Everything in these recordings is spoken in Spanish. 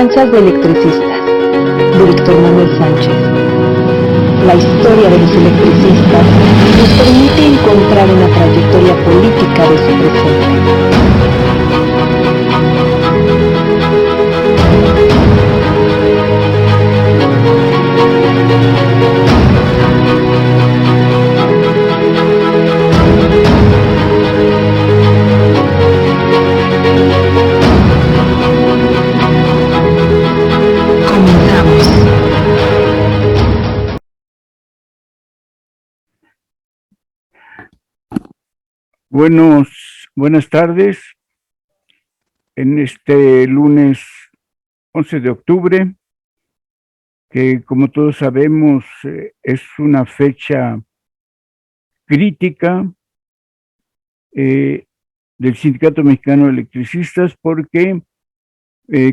Añoranzas de electricistas, de Víctor Manuel Sánchez. La historia de los electricistas nos permite encontrar una trayectoria política de su presente. Buenas tardes, en este lunes 11 de octubre, que como todos sabemos es una fecha crítica del Sindicato Mexicano de Electricistas, porque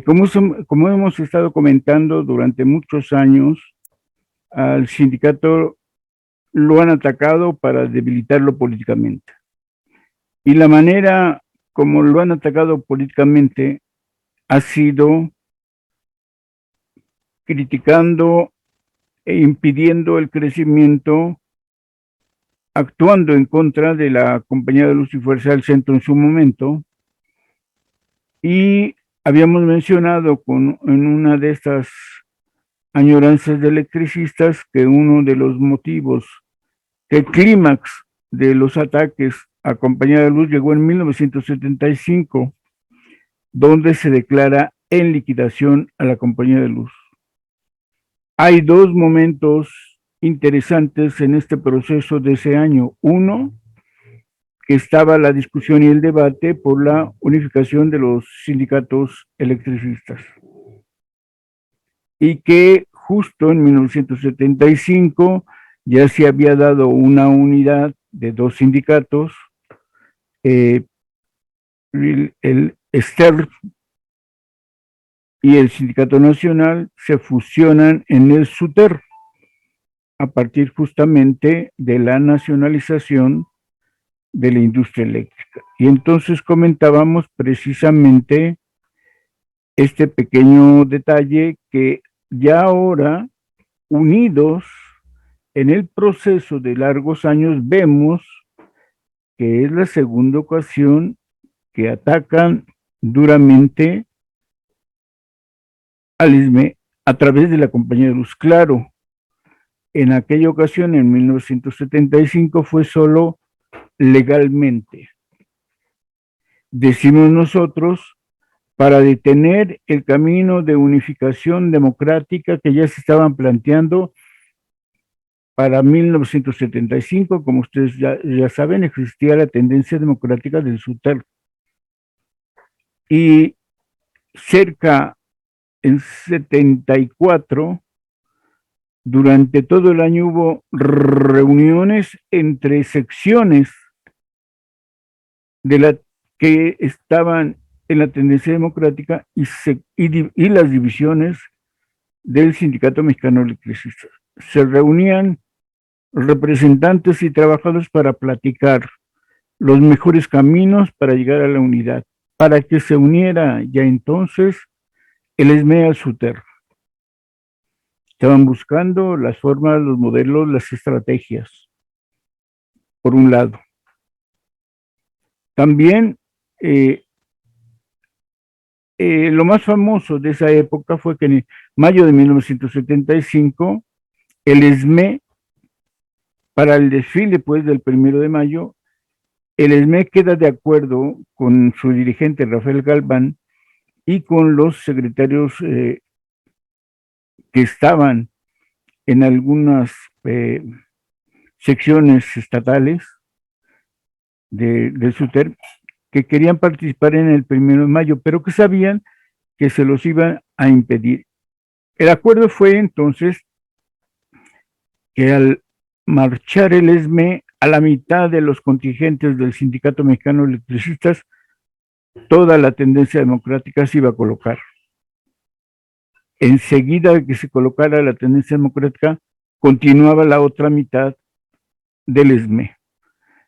como hemos estado comentando durante muchos años, al sindicato lo han atacado para debilitarlo políticamente. Y la manera como lo han atacado políticamente ha sido criticando e impidiendo el crecimiento, actuando en contra de la Compañía de Luz y Fuerza del Centro en su momento. Y habíamos mencionado en una de estas añoranzas de electricistas que uno de los motivos, que el clímax de los ataques a Compañía de Luz llegó en 1975, donde se declara en liquidación a la Compañía de Luz. Hay dos momentos interesantes en este proceso de ese año. Uno, que estaba la discusión y el debate por la unificación de los sindicatos electricistas. Y que justo en 1975 ya se había dado una unidad de dos sindicatos, el STERF y el Sindicato Nacional se fusionan en el SUTER a partir justamente de la nacionalización de la industria eléctrica. Y entonces comentábamos precisamente este pequeño detalle, que ya ahora, unidos en el proceso de largos años, vemos que es la segunda ocasión que atacan duramente al ISME a través de la Compañía de Luz. Claro, en aquella ocasión, en 1975, fue solo legalmente. Decimos nosotros, para detener el camino de unificación democrática que ya se estaban planteando para 1975, como ustedes ya saben, existía la tendencia democrática del SUTER. Y cerca en 74, durante todo el año hubo reuniones entre secciones de la que estaban en la tendencia democrática y las divisiones del Sindicato Mexicano de Electricistas. Se reunían representantes y trabajadores para platicar los mejores caminos para llegar a la unidad, para que se uniera ya entonces el ESME al SUTER. Estaban buscando las formas, los modelos, las estrategias, por un lado. También lo más famoso de esa época fue que en mayo de 1975, el ESME, para el desfile pues, del 1 de mayo, el ESME queda de acuerdo con su dirigente Rafael Galván y con los secretarios que estaban en algunas secciones estatales del SUTER, que querían participar en el 1 de mayo, pero que sabían que se los iban a impedir. El acuerdo fue entonces que al marchar el ESME a la mitad de los contingentes del Sindicato Mexicano de Electricistas, toda la tendencia democrática se iba a colocar. Enseguida que se colocara la tendencia democrática, continuaba la otra mitad del ESME,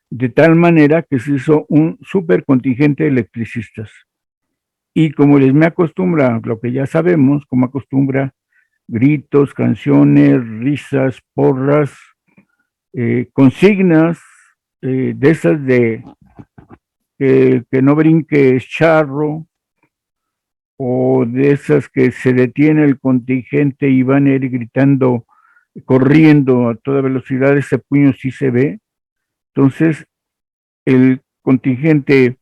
de tal manera que se hizo un supercontingente de electricistas. Y como les me acostumbra, lo que ya sabemos, como acostumbra, gritos, canciones, risas, porras, consignas de esas de que no brinques charro, o de esas que se detiene el contingente y van a ir gritando, corriendo a toda velocidad, ese puño sí se ve. Entonces, el contingente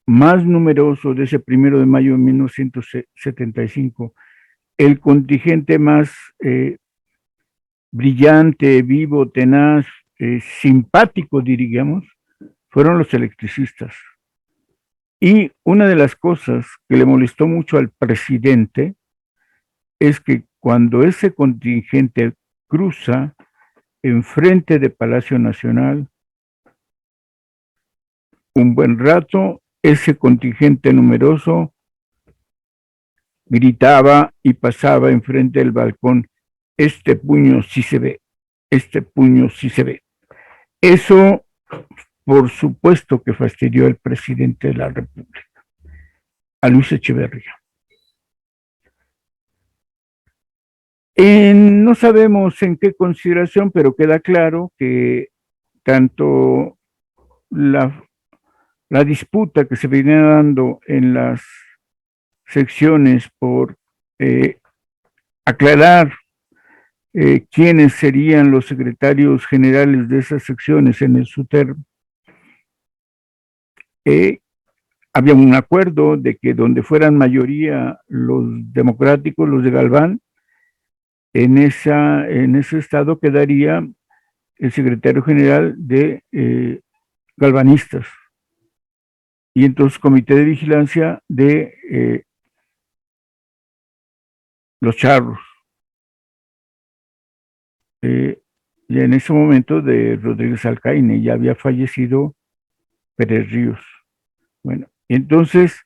más numeroso de ese 1 de mayo de 1975, el contingente más brillante, vivo, tenaz, simpático, diríamos, fueron los electricistas. Y una de las cosas que le molestó mucho al presidente es que cuando ese contingente cruza enfrente de Palacio Nacional, un buen rato, ese contingente numeroso gritaba y pasaba enfrente del balcón: este puño sí se ve, este puño sí se ve. Eso, por supuesto, que fastidió al presidente de la República, a Luis Echeverría. No sabemos en qué consideración, pero queda claro que tanto la disputa que se venía dando en las secciones por aclarar quiénes serían los secretarios generales de esas secciones en el SUTER, había un acuerdo de que donde fueran mayoría los democráticos, los de Galván, en ese estado quedaría el secretario general de galvanistas, y entonces comité de vigilancia de los charros, y en ese momento de Rodríguez Alcaine, ya había fallecido Pérez Ríos. Bueno, entonces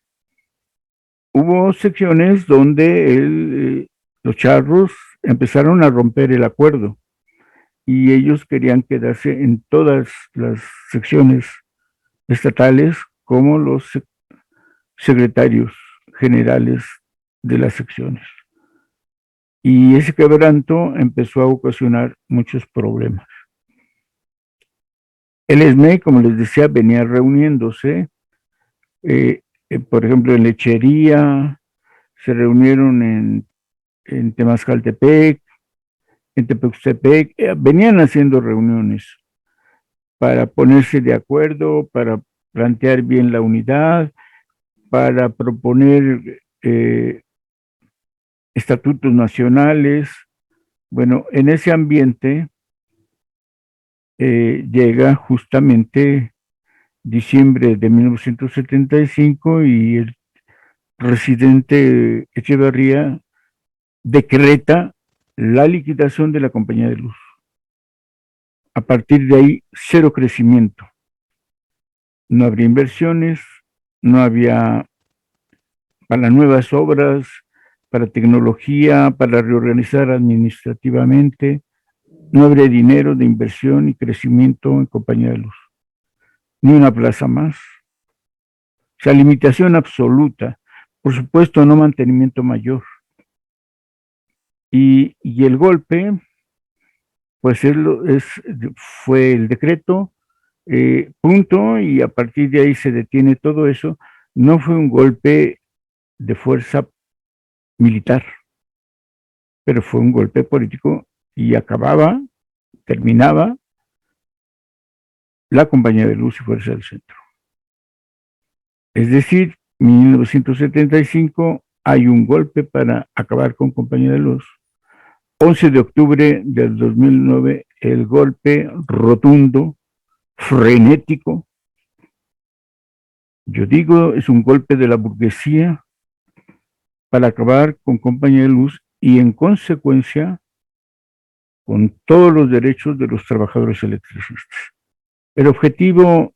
hubo secciones donde los charros empezaron a romper el acuerdo y ellos querían quedarse en todas las secciones estatales como los secretarios generales de las secciones. Y ese quebranto empezó a ocasionar muchos problemas. El ESME, como les decía, venía reuniéndose, por ejemplo, en Lechería, se reunieron en Temascaltepec, en Tepextepec, venían haciendo reuniones para ponerse de acuerdo, para plantear bien la unidad, para proponer estatutos nacionales. Bueno, en ese ambiente llega justamente diciembre de 1975 y el presidente Echeverría decreta la liquidación de la compañía de luz. A partir de ahí, cero crecimiento. No habría inversiones, no había para nuevas obras, para tecnología, para reorganizar administrativamente, no habría dinero de inversión y crecimiento en compañía de luz, ni una plaza más. O sea, limitación absoluta. Por supuesto, no mantenimiento mayor. Y el golpe, pues fue el decreto, punto, y a partir de ahí se detiene todo eso. No fue un golpe de fuerza militar, pero fue un golpe político y terminaba la compañía de luz y fuerza del centro. Es decir, en 1975 hay un golpe para acabar con compañía de luz. 11 de octubre del 2009, el golpe rotundo, frenético. Yo digo, es un golpe de la burguesía para acabar con compañía de luz y en consecuencia con todos los derechos de los trabajadores electricistas. El objetivo,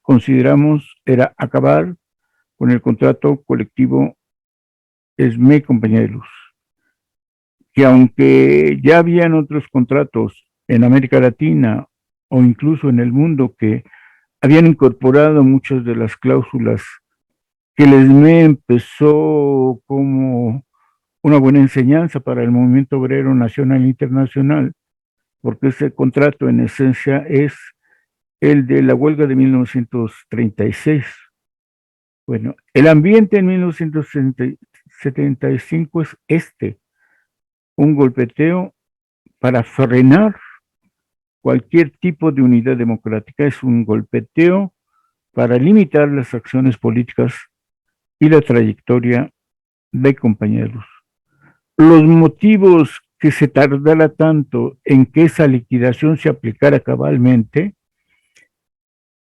consideramos, era acabar con el contrato colectivo ESME Compañía de Luz, que aunque ya habían otros contratos en América Latina o incluso en el mundo que habían incorporado muchas de las cláusulas que el SME empezó como una buena enseñanza para el movimiento obrero nacional e internacional, porque ese contrato en esencia es el de la huelga de 1936. Bueno, el ambiente en 1975 es un golpeteo para frenar cualquier tipo de unidad democrática, es un golpeteo para limitar las acciones políticas y la trayectoria de compañeros. Los motivos que se tardara tanto en que esa liquidación se aplicara cabalmente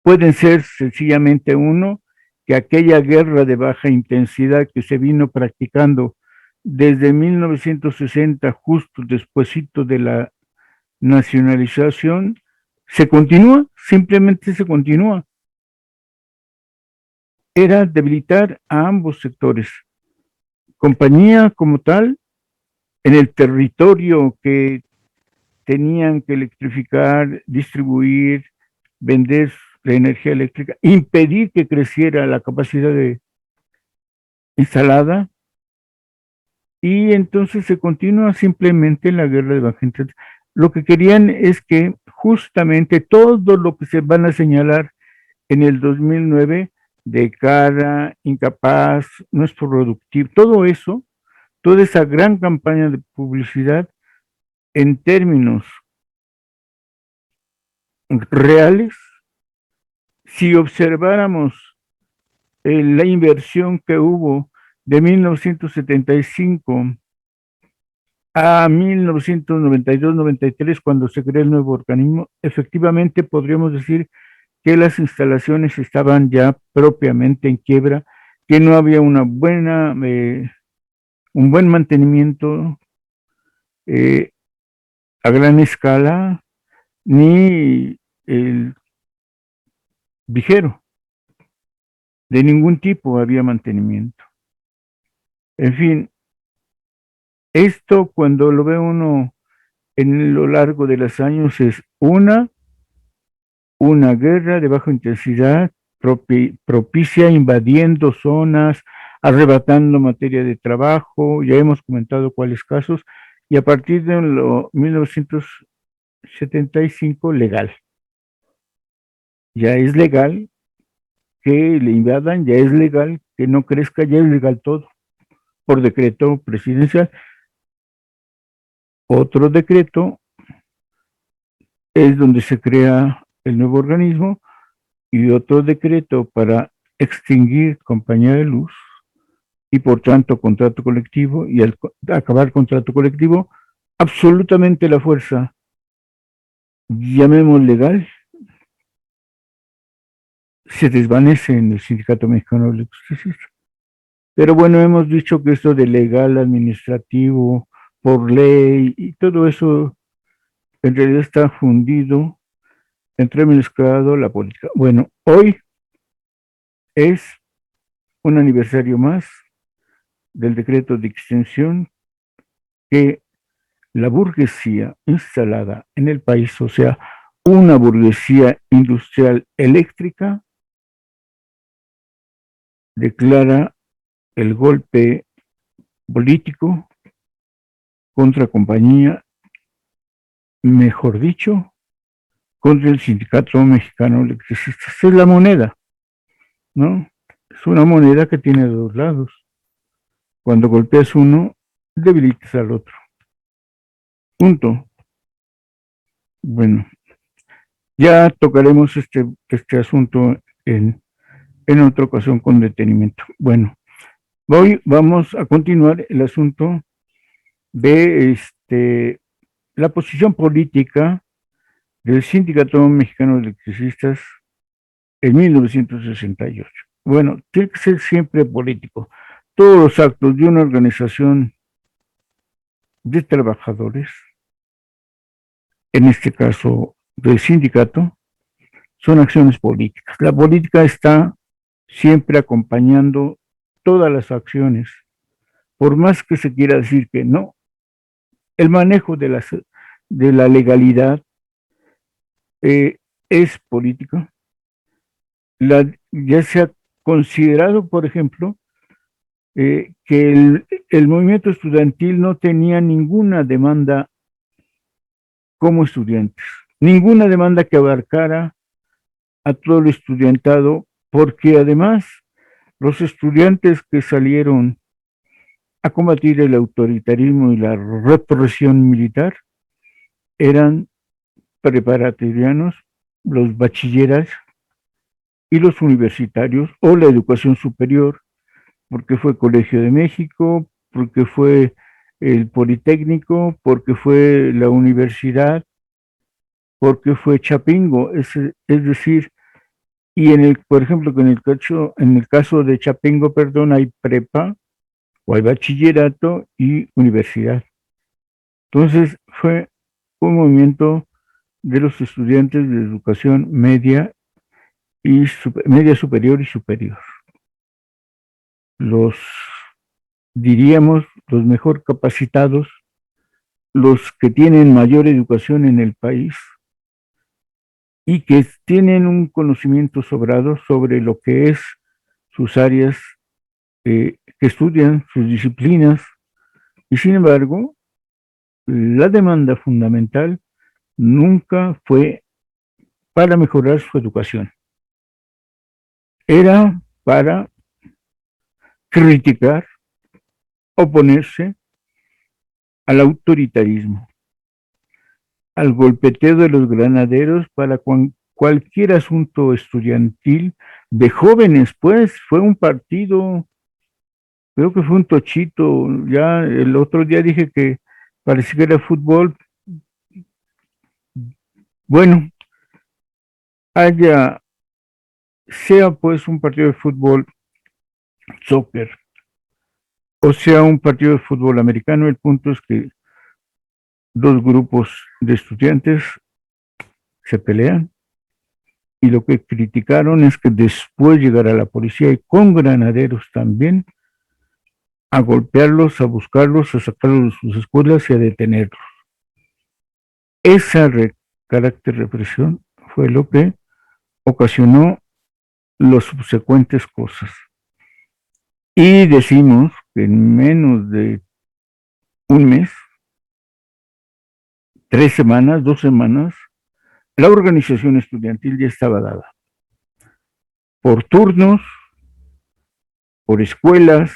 pueden ser sencillamente uno, que aquella guerra de baja intensidad que se vino practicando desde 1960, justo despuesito de la nacionalización, se continúa, simplemente se continúa. Era debilitar a ambos sectores. Compañía como tal, en el territorio que tenían que electrificar, distribuir, vender la energía eléctrica, impedir que creciera la capacidad de instalada, y entonces se continúa simplemente la guerra de baja intensidad. Lo que querían es que justamente todo lo que se van a señalar en el 2009 de cara, incapaz, no es productivo, todo eso, toda esa gran campaña de publicidad en términos reales, si observáramos la inversión que hubo de 1975 a 1992-93, cuando se creó el nuevo organismo, efectivamente podríamos decir que las instalaciones estaban ya propiamente en quiebra, que no había un buen mantenimiento a gran escala, ni el vigero, de ningún tipo había mantenimiento. En fin, esto cuando lo ve uno en lo largo de los años es una guerra de baja intensidad propicia invadiendo zonas, arrebatando materia de trabajo, ya hemos comentado cuáles casos, y a partir de 1975 legal. Ya es legal que le invadan, ya es legal que no crezca, ya es legal todo, por decreto presidencial. Otro decreto es donde se crea el nuevo organismo, y otro decreto para extinguir compañía de luz y por tanto contrato colectivo, y al acabar contrato colectivo, absolutamente la fuerza, llamemos legal, se desvanece en el Sindicato Mexicano de Electricistas. Pero bueno, hemos dicho que esto de legal, administrativo, por ley y todo eso en realidad está fundido, entremezclado la política. Bueno, hoy es un aniversario más del decreto de extensión que la burguesía instalada en el país, o sea, una burguesía industrial eléctrica, declara el golpe político contra compañía, mejor dicho, contra el Sindicato Mexicano de Electricistas. Es la moneda, ¿no? Es una moneda que tiene dos lados. Cuando golpeas uno, debilitas al otro. Punto. Bueno, ya tocaremos este asunto en otra ocasión con detenimiento. Bueno, vamos a continuar el asunto de la posición política del Sindicato Mexicano de Electricistas en 1968. Bueno, tiene que ser siempre político. Todos los actos de una organización de trabajadores, en este caso del sindicato, son acciones políticas. La política está siempre acompañando todas las acciones, por más que se quiera decir que no. El manejo de la legalidad es política, ya sea considerado, por ejemplo, que el movimiento estudiantil no tenía ninguna demanda como estudiantes, ninguna demanda que abarcara a todo el estudiantado, porque además los estudiantes que salieron a combatir el autoritarismo y la represión militar eran preparatorianos, los bachilleres y los universitarios o la educación superior, porque fue Colegio de México, porque fue el Politécnico, porque fue la universidad, porque fue Chapingo, es decir, y por ejemplo, que en el caso de Chapingo, perdón, hay prepa o hay bachillerato y universidad. Entonces fue un movimiento de los estudiantes de educación media y media superior y superior. Los, diríamos, los mejor capacitados, los que tienen mayor educación en el país y que tienen un conocimiento sobrado sobre lo que es sus áreas que estudian, sus disciplinas, y sin embargo, la demanda fundamental nunca fue para mejorar su educación, era para criticar, oponerse al autoritarismo, al golpeteo de los granaderos para cualquier asunto estudiantil de jóvenes, pues fue un partido, creo que fue un tochito, ya el otro día dije que parecía que era fútbol, bueno, haya, sea pues un partido de fútbol, soccer, o sea un partido de fútbol americano, el punto es que dos grupos de estudiantes se pelean y lo que criticaron es que después llegara la policía y con granaderos también a golpearlos, a buscarlos, a sacarlos de sus escuelas y a detenerlos. Ese carácter de represión fue lo que ocasionó las subsecuentes cosas. Y decimos que en menos de un mes, 3 semanas, 2 semanas, la organización estudiantil ya estaba dada. Por turnos, por escuelas,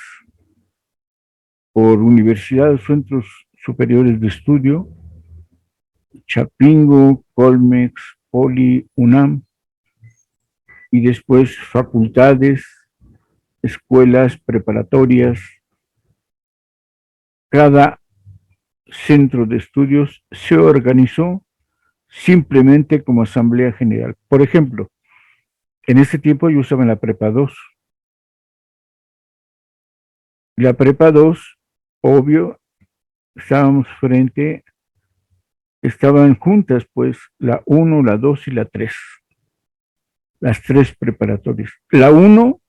por universidades, centros superiores de estudio, Chapingo, Colmex, Poli, UNAM, y después facultades, escuelas preparatorias. Cada centro de estudios se organizó simplemente como asamblea general. Por ejemplo, en ese tiempo yo estaba en la prepa 2. La prepa 2, obvio, estaban juntas, pues, la 1, la 2 y la 3, las tres preparatorias. La 1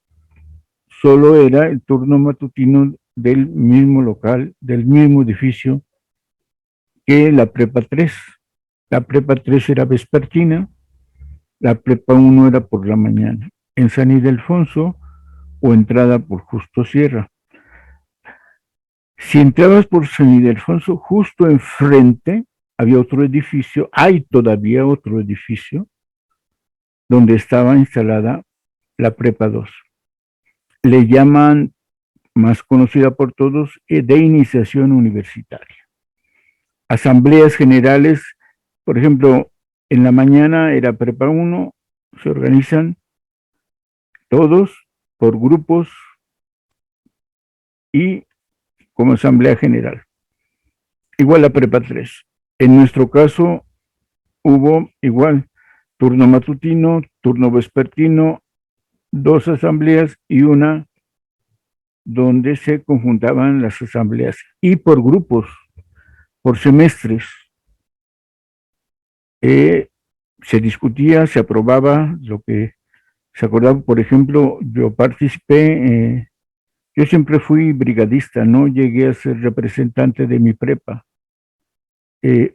solo era el turno matutino del mismo local, del mismo edificio que la prepa 3. La prepa 3 era vespertina, la prepa 1 era por la mañana, en San Ildefonso o entrada por Justo Sierra. Si entrabas por San Ildefonso, justo enfrente había otro edificio, hay todavía otro edificio, donde estaba instalada la prepa 2. Le llaman, más conocida por todos, de iniciación universitaria. Asambleas generales, por ejemplo, en la mañana era prepa 1, se organizan todos por grupos y como asamblea general. Igual la prepa 3. En nuestro caso hubo igual turno matutino, turno vespertino, dos asambleas y una donde se conjuntaban las asambleas y por grupos, por semestres. Se discutía, se aprobaba lo que se acordaba. Por ejemplo, yo participé, yo siempre fui brigadista, no llegué a ser representante de mi prepa,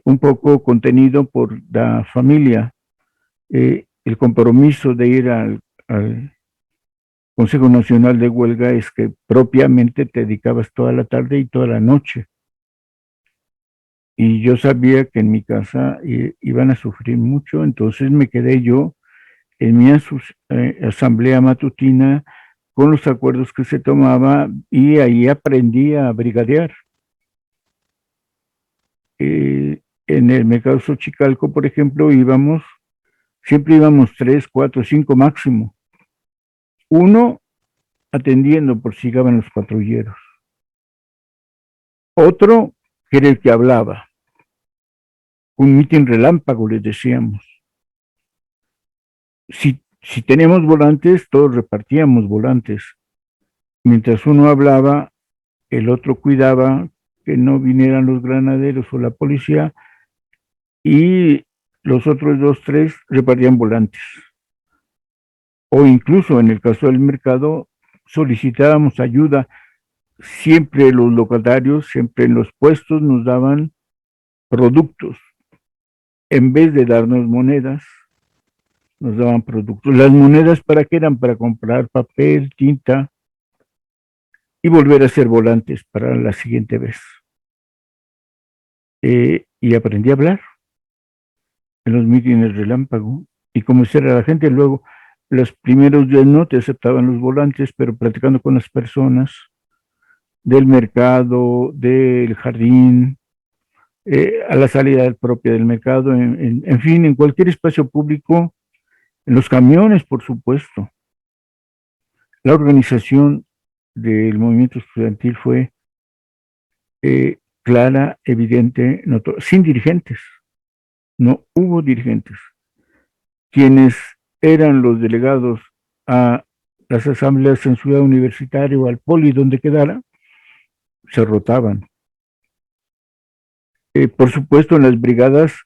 un poco contenido por la familia, el compromiso de ir al Consejo Nacional de Huelga es que propiamente te dedicabas toda la tarde y toda la noche. Y yo sabía que en mi casa iban a sufrir mucho, entonces me quedé yo en mi asamblea matutina con los acuerdos que se tomaba y ahí aprendí a brigadear. En el mercado Xochicalco, por ejemplo, siempre íbamos 3, 4, 5 máximo. Uno atendiendo por si llegaban los patrulleros. Otro que era el que hablaba. Un mitin relámpago, les decíamos. Si teníamos volantes, todos repartíamos volantes. Mientras uno hablaba, el otro cuidaba que no vinieran los granaderos o la policía y los otros 2, 3 repartían volantes. O incluso en el caso del mercado solicitábamos ayuda. Siempre los locatarios, siempre en los puestos nos daban productos. En vez de darnos monedas, nos daban productos. Las monedas, ¿para qué eran? Para comprar papel, tinta y volver a hacer volantes para la siguiente vez. Y aprendí a hablar en los mítines relámpago y convencer a la gente. Luego, los primeros días no te aceptaban los volantes, pero platicando con las personas del mercado, del jardín, a la salida propia del mercado, en fin, en cualquier espacio público, en los camiones, por supuesto. La organización del movimiento estudiantil fue clara, evidente, sin dirigentes. No hubo dirigentes. Quienes eran los delegados a las asambleas en Ciudad Universitaria o al Poli, donde quedara, se rotaban. Por supuesto, en las brigadas,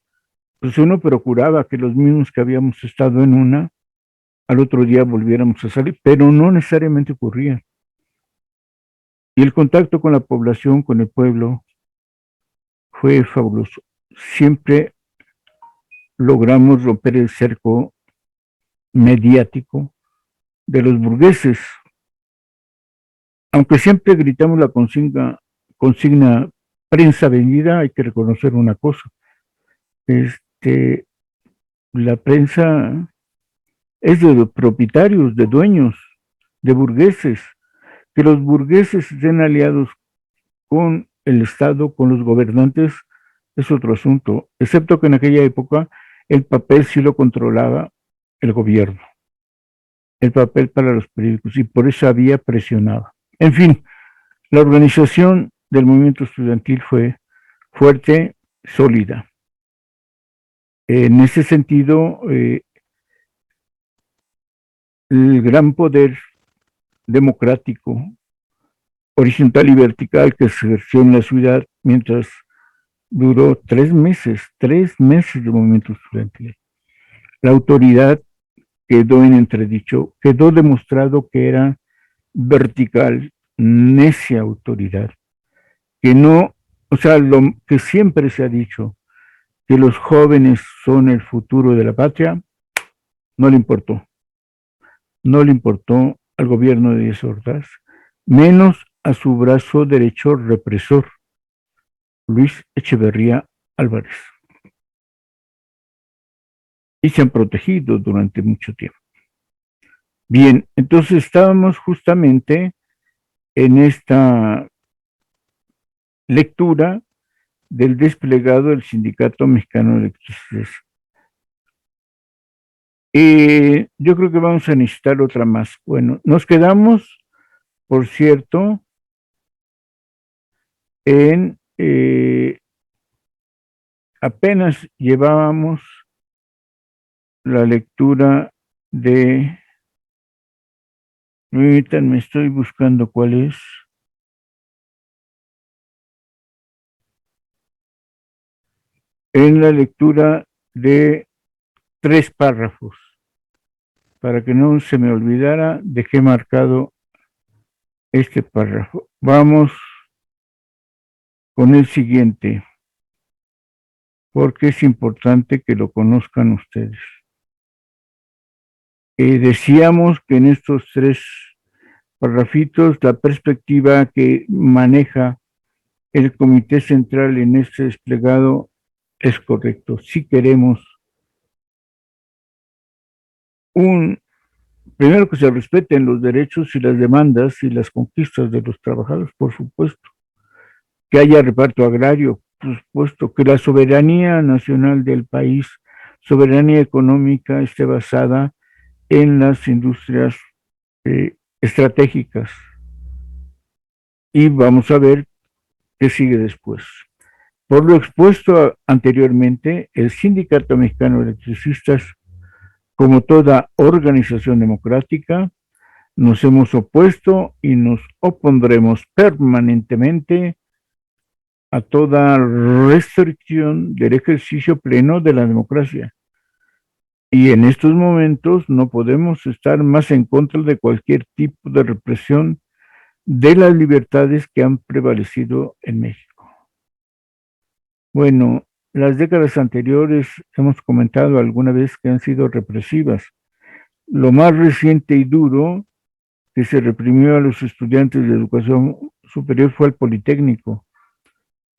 pues uno procuraba que los mismos que habíamos estado en una, al otro día volviéramos a salir, pero no necesariamente ocurría. Y el contacto con la población, con el pueblo, fue fabuloso. Siempre logramos romper el cerco mediático de los burgueses. Aunque siempre gritamos la consigna prensa vendida, hay que reconocer una cosa. La prensa es de los propietarios, de dueños, de burgueses. Que los burgueses estén aliados con el Estado, con los gobernantes, es otro asunto, excepto que en aquella época el papel sí lo controlaba el gobierno, el papel para los periódicos, y por esa vía presionaba. En fin, la organización del movimiento estudiantil fue fuerte, sólida. En ese sentido, el gran poder democrático, horizontal y vertical que se ejerció en la ciudad mientras duró 3 meses de movimiento estudiantil. La autoridad quedó en entredicho, quedó demostrado que era vertical, necia autoridad, que no, o sea, lo que siempre se ha dicho, que los jóvenes son el futuro de la patria, no le importó. No le importó al gobierno de Díaz Ordaz, menos a su brazo derecho represor, Luis Echeverría Álvarez. Y se han protegido durante mucho tiempo. Bien, entonces estábamos justamente en esta lectura del desplegado del Sindicato Mexicano de Electricidad. Yo creo que vamos a necesitar otra más. Bueno, nos quedamos, por cierto, en apenas llevábamos la lectura de, me estoy buscando cuál es. En la lectura de 3 párrafos. Para que no se me olvidara, dejé marcado este párrafo. Vamos con el siguiente, porque es importante que lo conozcan ustedes. Decíamos que en estos 3 parrafitos, la perspectiva que maneja el Comité Central en este desplegado es correcto. Si queremos primero que se respeten los derechos y las demandas y las conquistas de los trabajadores, por supuesto, que haya reparto agrario, por supuesto, que la soberanía nacional del país, soberanía económica, esté basada en las industrias estratégicas. Y vamos a ver qué sigue después. Por lo expuesto anteriormente, el Sindicato Mexicano de Electricistas, como toda organización democrática, nos hemos opuesto y nos opondremos permanentemente a toda restricción del ejercicio pleno de la democracia. Y en estos momentos no podemos estar más en contra de cualquier tipo de represión de las libertades que han prevalecido en México. Bueno, las décadas anteriores hemos comentado alguna vez que han sido represivas. Lo más reciente y duro que se reprimió a los estudiantes de educación superior fue al Politécnico,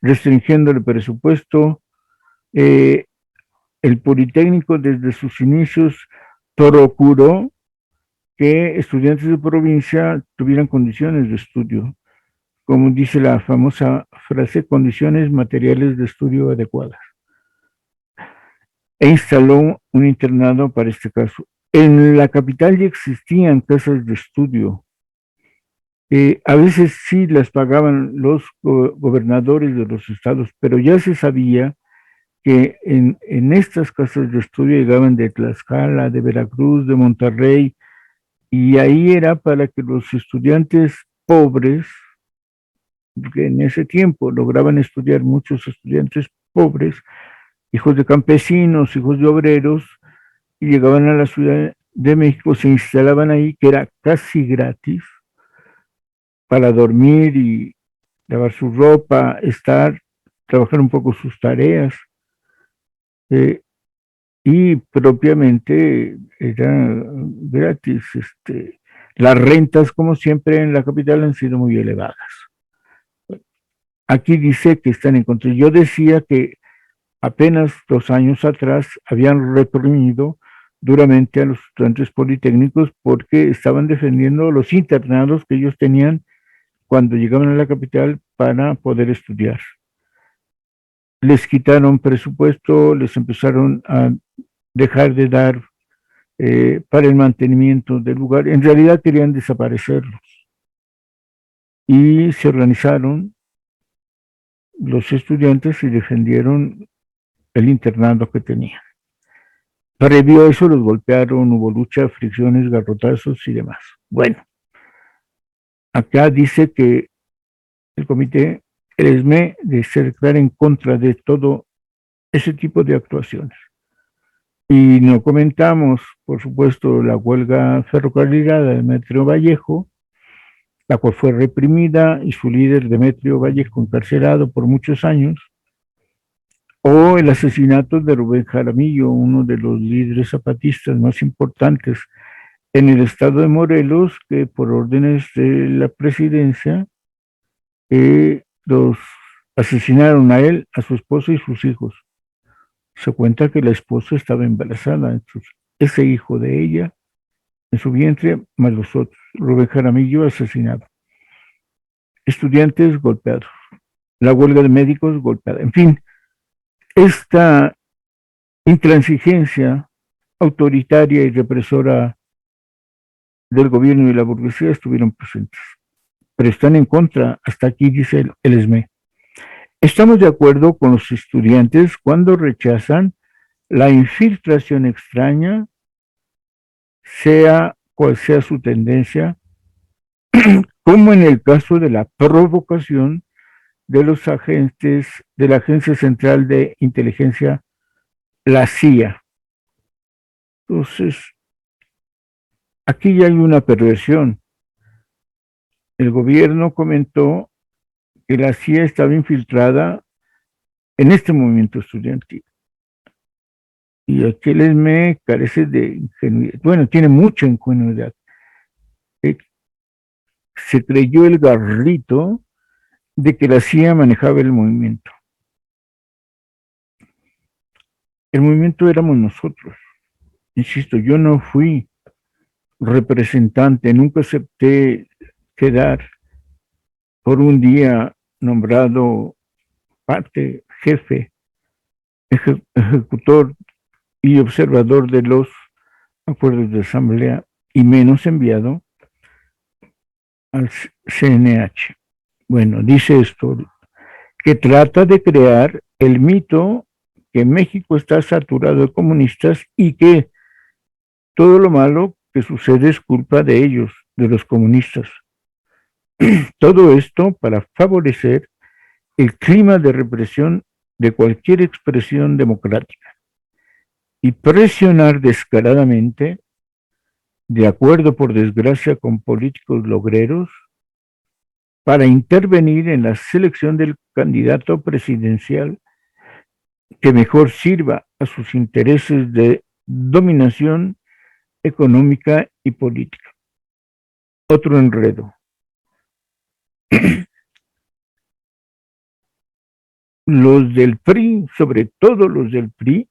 restringiendo el presupuesto. El Politécnico desde sus inicios procuró que estudiantes de provincia tuvieran condiciones de estudio, como dice la famosa frase, condiciones materiales de estudio adecuadas, e instaló un internado para este caso. En la capital ya existían casas de estudio. A veces sí las pagaban los gobernadores de los estados, pero ya se sabía que en estas casas de estudio llegaban de Tlaxcala, de Veracruz, de Monterrey, y ahí era para que los estudiantes pobres, que en ese tiempo lograban estudiar muchos estudiantes pobres, hijos de campesinos, hijos de obreros, y llegaban a la Ciudad de México, se instalaban ahí, que era casi gratis, para dormir y lavar su ropa, trabajar un poco sus tareas. Y propiamente era gratis. Las rentas, como siempre, en la capital han sido muy elevadas. Aquí dice que están en contra. Yo decía que apenas 2 años atrás habían reprimido duramente a los estudiantes politécnicos porque estaban defendiendo los internados que ellos tenían cuando llegaban a la capital para poder estudiar. Les quitaron presupuesto, les empezaron a dejar de dar para el mantenimiento del lugar. En realidad querían desaparecerlos y se organizaron los estudiantes y defendieron el internado que tenían. Previo a eso los golpearon, hubo lucha, fricciones, garrotazos y demás. Bueno, acá dice que el comité, el ESME, se declara en contra de todo ese tipo de actuaciones. Y no comentamos, por supuesto, la huelga ferrocarrilera de Demetrio Vallejo, la cual fue reprimida y su líder, Demetrio Vallejo, encarcelado por muchos años, o el asesinato de Rubén Jaramillo, uno de los líderes zapatistas más importantes en el estado de Morelos, que por órdenes de la presidencia los asesinaron a él, a su esposa y sus hijos. Se cuenta que la esposa estaba embarazada, entonces ese hijo de ella en su vientre, más los otros. Rubén Jaramillo asesinado. Estudiantes golpeados. La huelga de médicos golpeada. En fin, esta intransigencia autoritaria y represora del gobierno y la burguesía estuvieron presentes, pero están en contra, hasta aquí dice el ESME. Estamos de acuerdo con los estudiantes cuando rechazan la infiltración extraña, sea cual sea su tendencia, como en el caso de la provocación de los agentes de la Agencia Central de Inteligencia, la CIA. Entonces, aquí ya hay una perversión. El gobierno comentó que la CIA estaba infiltrada en este movimiento estudiantil. Y aquí el ESME carece de ingenuidad. Bueno, tiene mucha ingenuidad. se creyó el garrito de que la CIA manejaba el movimiento. El movimiento éramos nosotros. Insisto, yo no fui representante, nunca acepté quedar por un día nombrado parte, jefe, ejecutor y observador de los acuerdos de asamblea y menos enviado al CNH. Bueno, dice esto, que trata de crear el mito que México está saturado de comunistas y que todo lo malo que sucede es culpa de ellos, de los comunistas. Todo esto para favorecer el clima de represión de cualquier expresión democrática y presionar descaradamente, de acuerdo por desgracia con políticos logreros, para intervenir en la selección del candidato presidencial que mejor sirva a sus intereses de dominación económica y política. Otro enredo. Los del PRI, sobre todo los del PRI,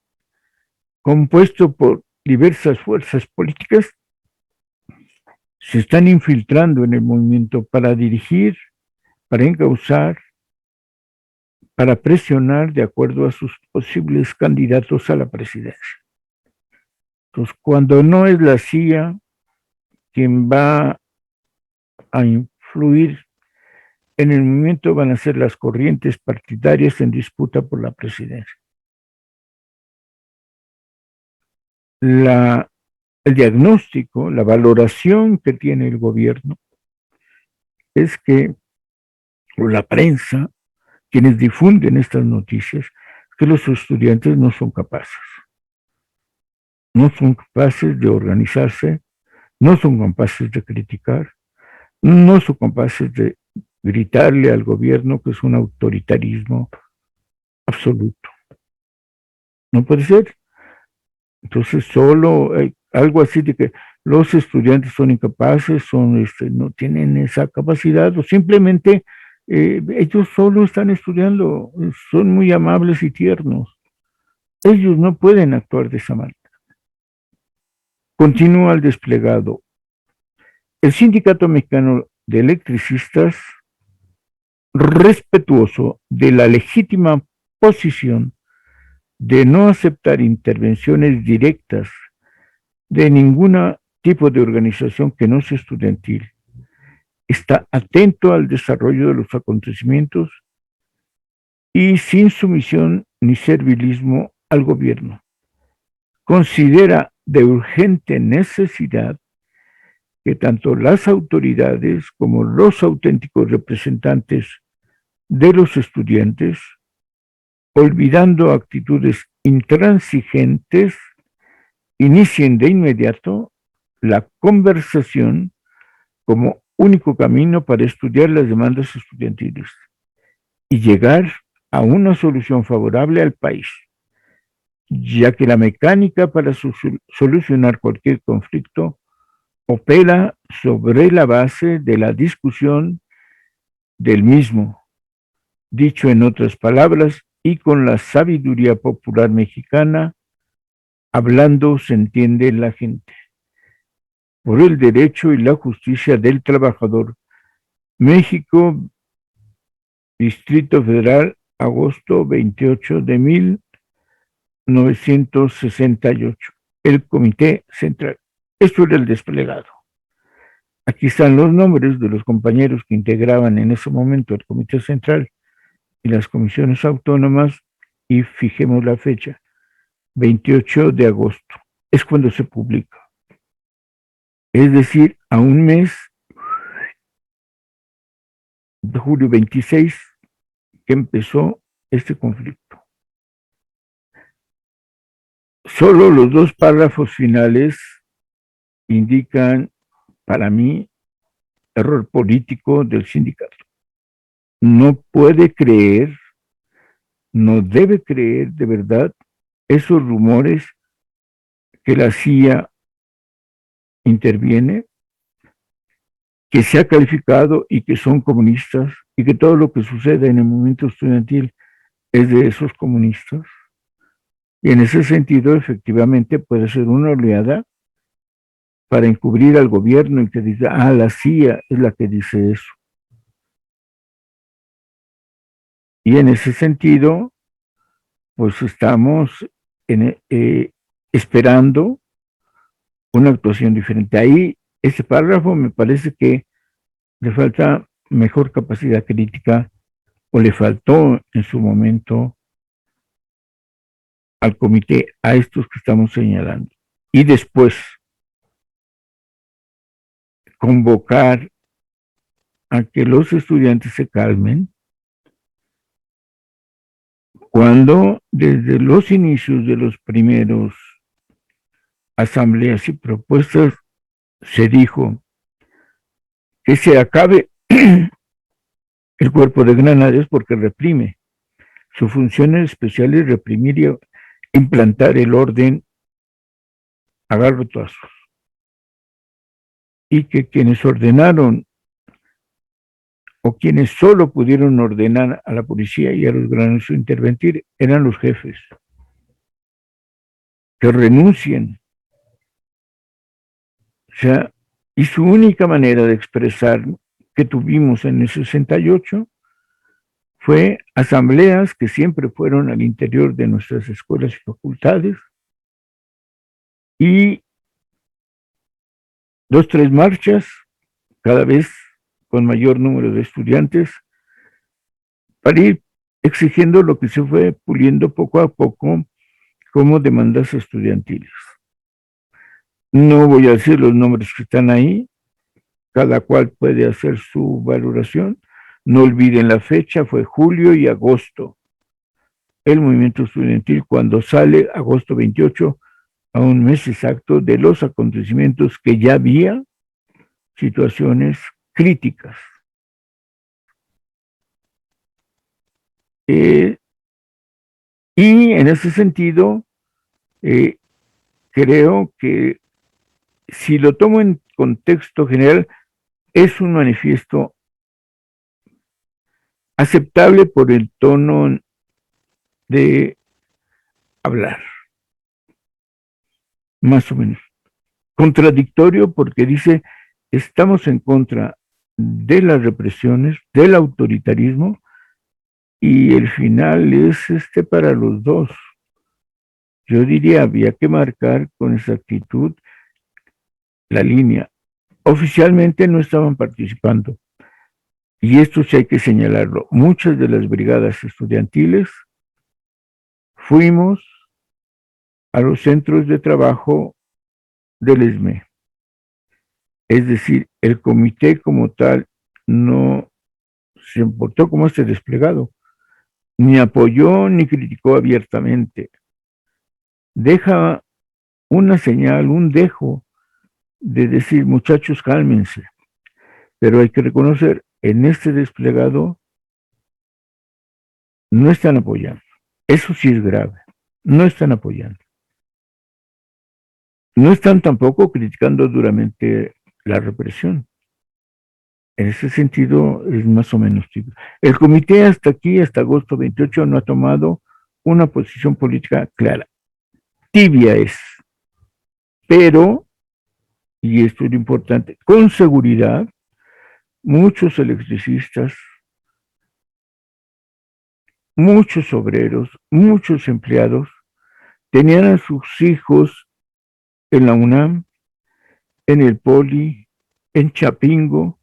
compuesto por diversas fuerzas políticas, se están infiltrando en el movimiento para dirigir, para encauzar, para presionar de acuerdo a sus posibles candidatos a la presidencia. Entonces, cuando no es la CIA quien va a influir en el movimiento, van a ser las corrientes partidarias en disputa por la presidencia. El diagnóstico, la valoración que tiene el gobierno es que, o la prensa, quienes difunden estas noticias, que los estudiantes no son capaces de organizarse, no son capaces de criticar, no son capaces de gritarle al gobierno que es un autoritarismo absoluto. No puede ser. Entonces solo algo así de que los estudiantes son incapaces, no tienen esa capacidad, o simplemente ellos solo están estudiando, son muy amables y tiernos. Ellos no pueden actuar de esa manera. Continúa el desplegado. El Sindicato Mexicano de Electricistas, respetuoso de la legítima posición de no aceptar intervenciones directas de ningún tipo de organización que no sea estudiantil, está atento al desarrollo de los acontecimientos y sin sumisión ni servilismo al gobierno. Considera de urgente necesidad que tanto las autoridades como los auténticos representantes de los estudiantes, olvidando actitudes intransigentes, inicien de inmediato la conversación como único camino para estudiar las demandas estudiantiles y llegar a una solución favorable al país, ya que la mecánica para solucionar cualquier conflicto opera sobre la base de la discusión del mismo, dicho en otras palabras, y con la sabiduría popular mexicana, hablando se entiende la gente. Por el derecho y la justicia del trabajador. México, Distrito Federal, agosto 28 de 1968. El Comité Central. Esto era el desplegado. Aquí están los nombres de los compañeros que integraban en ese momento el Comité Central y las comisiones autónomas, y fijemos la fecha, 28 de agosto. Es cuando se publica. Es decir, a un mes de julio 26 que empezó este conflicto. Solo los dos párrafos finales indican, para mí, error político del sindicato. No puede creer, no debe creer de verdad esos rumores que la CIA interviene que se ha calificado y que son comunistas y que todo lo que sucede en el movimiento estudiantil es de esos comunistas. Y en ese sentido, efectivamente, puede ser una oleada para encubrir al gobierno y que diga, la CIA es la que dice eso. Y en ese sentido, pues estamos esperando una actuación diferente. Ahí, ese párrafo me parece que le falta mejor capacidad crítica o le faltó en su momento al comité, a estos que estamos señalando. Y después convocar a que los estudiantes se calmen cuando desde los inicios de los primeros asambleas y propuestas se dijo que se acabe el cuerpo de granaderos porque reprime. Su función especial es reprimir y implantar el orden a garrotazos. Y que quienes ordenaron o quienes solo pudieron ordenar a la policía y a los granaderos intervenir eran los jefes. Que renuncien. O sea, y su única manera de expresar que tuvimos en el 68 fue asambleas que siempre fueron al interior de nuestras escuelas y facultades y 2, 3 marchas, cada vez con mayor número de estudiantes, para ir exigiendo lo que se fue puliendo poco a poco como demandas estudiantiles. No voy a decir los nombres que están ahí, cada cual puede hacer su valoración. No olviden la fecha, fue julio y agosto. El movimiento estudiantil cuando sale, agosto 28, a un mes exacto de los acontecimientos que ya había situaciones críticas. Y en ese sentido, creo que si lo tomo en contexto general, es un manifiesto aceptable por el tono de hablar, más o menos. Contradictorio porque dice, estamos en contra de las represiones, del autoritarismo, y el final es para los dos. Yo diría, había que marcar con exactitud la línea. Oficialmente no estaban participando, y esto sí hay que señalarlo. Muchas de las brigadas estudiantiles fuimos a los centros de trabajo del ESME. Es decir, el comité como tal no se importó como este desplegado, ni apoyó ni criticó abiertamente. Deja una señal, un dejo de decir, muchachos, cálmense. Pero hay que reconocer, en este desplegado no están apoyando. Eso sí es grave. No están apoyando. No están tampoco criticando duramente la represión. En ese sentido es más o menos tibio. El comité hasta aquí, hasta agosto 28, no ha tomado una posición política clara. Tibia es, pero, y esto es lo importante, con seguridad, muchos electricistas, muchos obreros, muchos empleados tenían a sus hijos en la UNAM, en el Poli, en Chapingo,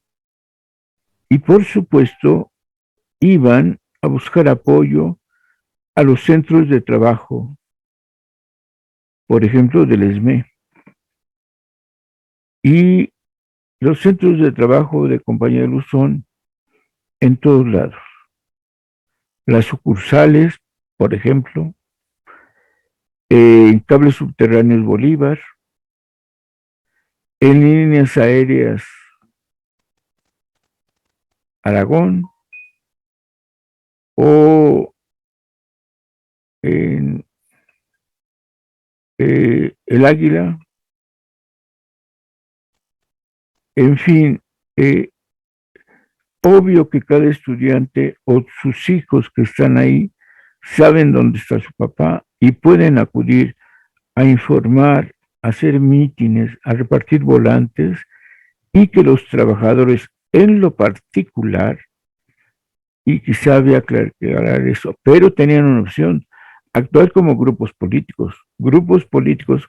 y por supuesto iban a buscar apoyo a los centros de trabajo, por ejemplo, del ESME. Y los centros de trabajo de Compañía de Luz son en todos lados. Las sucursales, por ejemplo, en cables subterráneos Bolívar, en líneas aéreas Aragón o en el Águila, en fin, eh, obvio que cada estudiante o sus hijos que están ahí saben dónde está su papá y pueden acudir a informar, a hacer mítines, a repartir volantes y que los trabajadores en lo particular, y quizá había que aclarar eso, pero tenían una opción, actuar como grupos políticos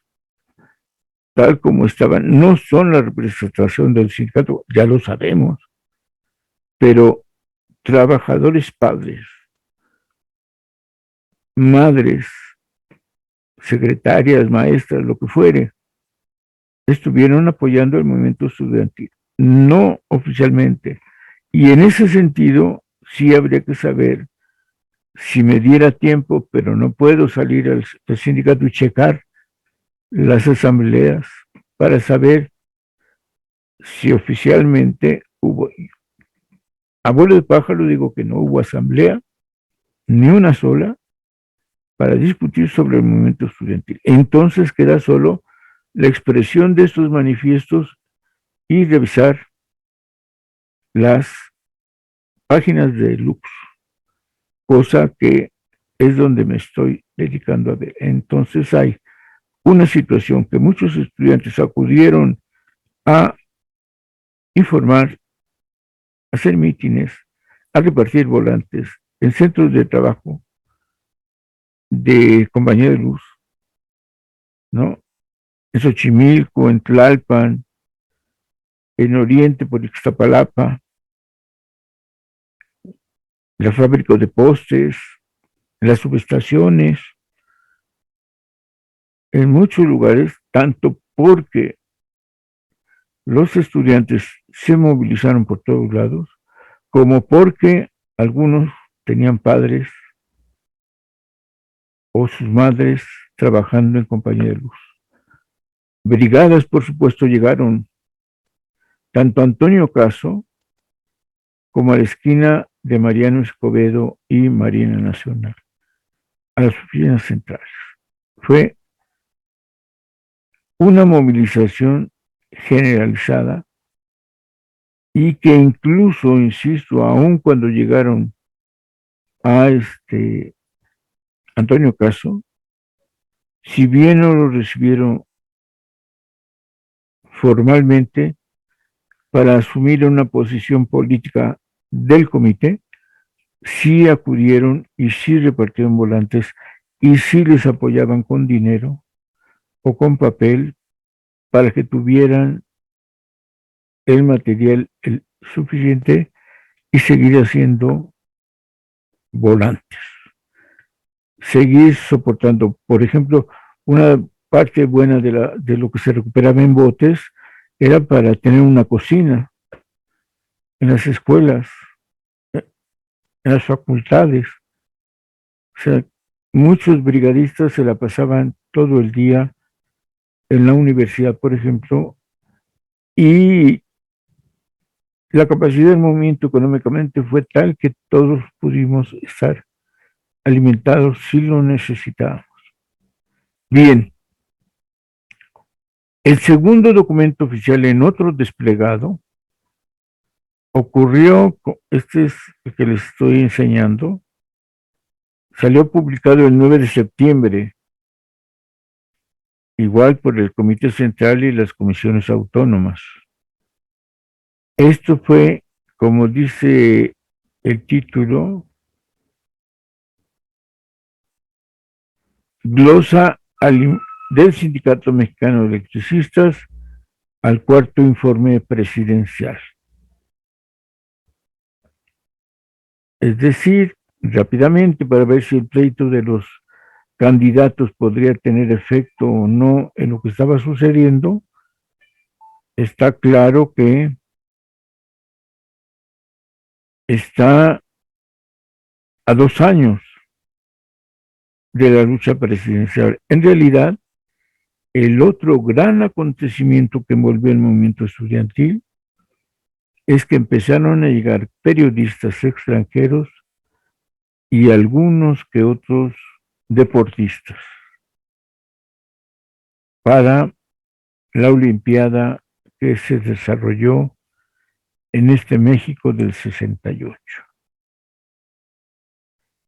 tal como estaban, no son la representación del sindicato, ya lo sabemos, pero trabajadores padres, madres, secretarias, maestras, lo que fuere, estuvieron apoyando el movimiento estudiantil, no oficialmente. Y en ese sentido, sí habría que saber si me diera tiempo, pero no puedo salir al sindicato y checar las asambleas para saber si oficialmente hubo. Abuelo de pájaro, digo que no hubo asamblea, ni una sola, para discutir sobre el movimiento estudiantil. Entonces queda solo la expresión de estos manifiestos y revisar las páginas de Lux, cosa que es donde me estoy dedicando a ver. Entonces hay una situación que muchos estudiantes acudieron a informar, a hacer mítines, a repartir volantes en centros de trabajo de Compañía de Luz, ¿no? En Xochimilco, en Tlalpan, en Oriente por Ixtapalapa, las fábricas de postes, las subestaciones, en muchos lugares, tanto porque los estudiantes se movilizaron por todos lados, como porque algunos tenían padres o sus madres trabajando en Compañía de Luz. Brigadas, por supuesto, llegaron tanto a Antonio Caso como a la esquina de Mariano Escobedo y Marina Nacional, a las oficinas centrales. Fue una movilización generalizada y que incluso, insisto, aun cuando llegaron a Antonio Caso, si bien no lo recibieron formalmente para asumir una posición política del comité, sí acudieron y sí repartieron volantes y sí les apoyaban con dinero o con papel para que tuvieran el material suficiente y seguir haciendo volantes. Seguir soportando, por ejemplo, una parte buena de lo que se recuperaba en botes era para tener una cocina en las escuelas, en las facultades. O sea, muchos brigadistas se la pasaban todo el día en la universidad, por ejemplo, y la capacidad del movimiento económicamente fue tal que todos pudimos estar alimentados si lo necesitábamos. Bien, el segundo documento oficial en otro desplegado ocurrió, este es el que les estoy enseñando, salió publicado el 9 de septiembre, igual por el Comité Central y las comisiones autónomas. Esto fue, como dice el título, glosa del Sindicato Mexicano de Electricistas al cuarto informe presidencial. Es decir, rápidamente, para ver si el pleito de los candidatos podría tener efecto o no en lo que estaba sucediendo, está claro que está a 2 años de la lucha presidencial. En realidad, el otro gran acontecimiento que envolvió el movimiento estudiantil es que empezaron a llegar periodistas extranjeros y algunos que otros deportistas para la Olimpiada que se desarrolló en este México del 68.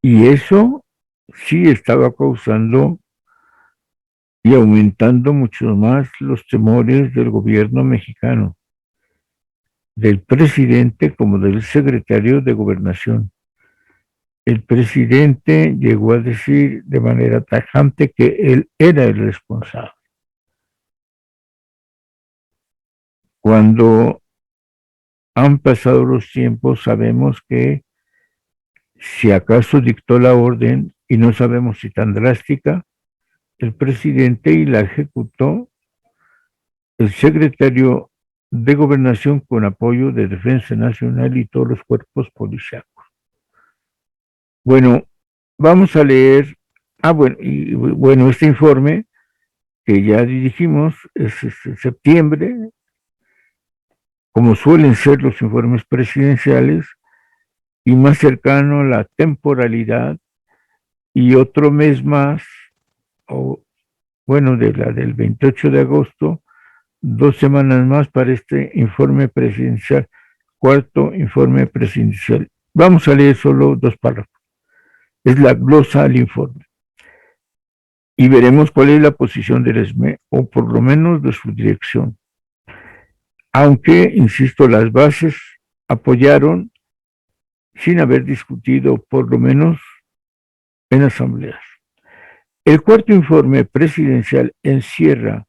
Y eso sí estaba causando y aumentando mucho más los temores del gobierno mexicano, del presidente como del secretario de Gobernación. El presidente llegó a decir de manera tajante que él era el responsable. Cuando han pasado los tiempos, sabemos que si acaso dictó la orden, y no sabemos si tan drástica, el presidente y la ejecutó el secretario de Gobernación con apoyo de Defensa Nacional y todos los cuerpos policiacos. Bueno, vamos a leer, bueno, este informe que ya dirigimos es septiembre, como suelen ser los informes presidenciales, y más cercano a la temporalidad, y otro mes más, o bueno, de la del 28 de agosto, 2 semanas más para este informe presidencial, cuarto informe presidencial. Vamos a leer solo 2 párrafos. Es la glosa al informe. Y veremos cuál es la posición del ESME, o por lo menos de su dirección. Aunque, insisto, las bases apoyaron sin haber discutido, por lo menos en asambleas. El cuarto informe presidencial encierra,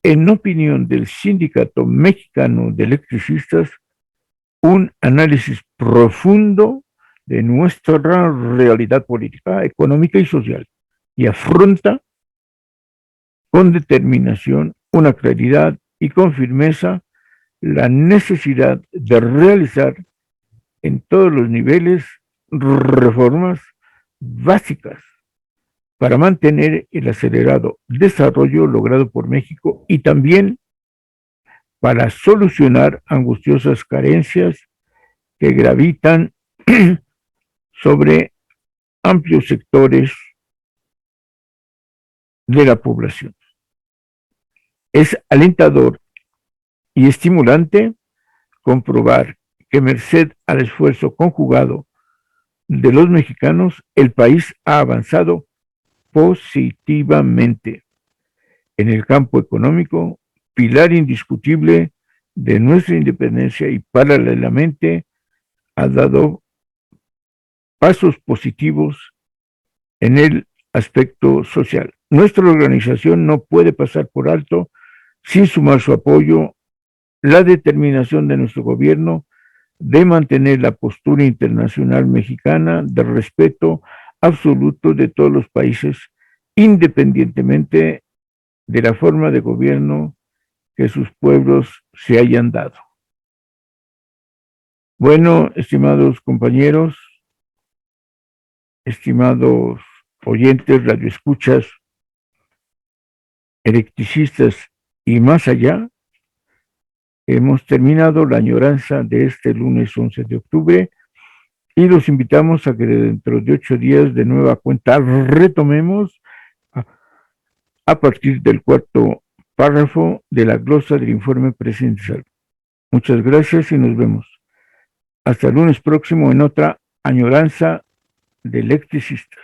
en opinión del Sindicato Mexicano de Electricistas, un análisis profundo de nuestra realidad política, económica y social, y afronta con determinación, una claridad y con firmeza la necesidad de realizar en todos los niveles reformas básicas para mantener el acelerado desarrollo logrado por México y también para solucionar angustiosas carencias que gravitan sobre amplios sectores de la población. Es alentador y estimulante comprobar que merced al esfuerzo conjugado de los mexicanos, el país ha avanzado positivamente en el campo económico, pilar indiscutible de nuestra independencia, y paralelamente ha dado pasos positivos en el aspecto social. Nuestra organización no puede pasar por alto, sin sumar su apoyo, la determinación de nuestro gobierno de mantener la postura internacional mexicana de respeto absoluto de todos los países, independientemente de la forma de gobierno que sus pueblos se hayan dado. Bueno, estimados compañeros, estimados oyentes, radioescuchas, electricistas y más allá, hemos terminado la añoranza de este lunes 11 de octubre y los invitamos a que dentro de 8 días de nueva cuenta retomemos a partir del cuarto párrafo de la glosa del informe presidencial. Muchas gracias y nos vemos. Hasta el lunes próximo en otra añoranza de electricistas.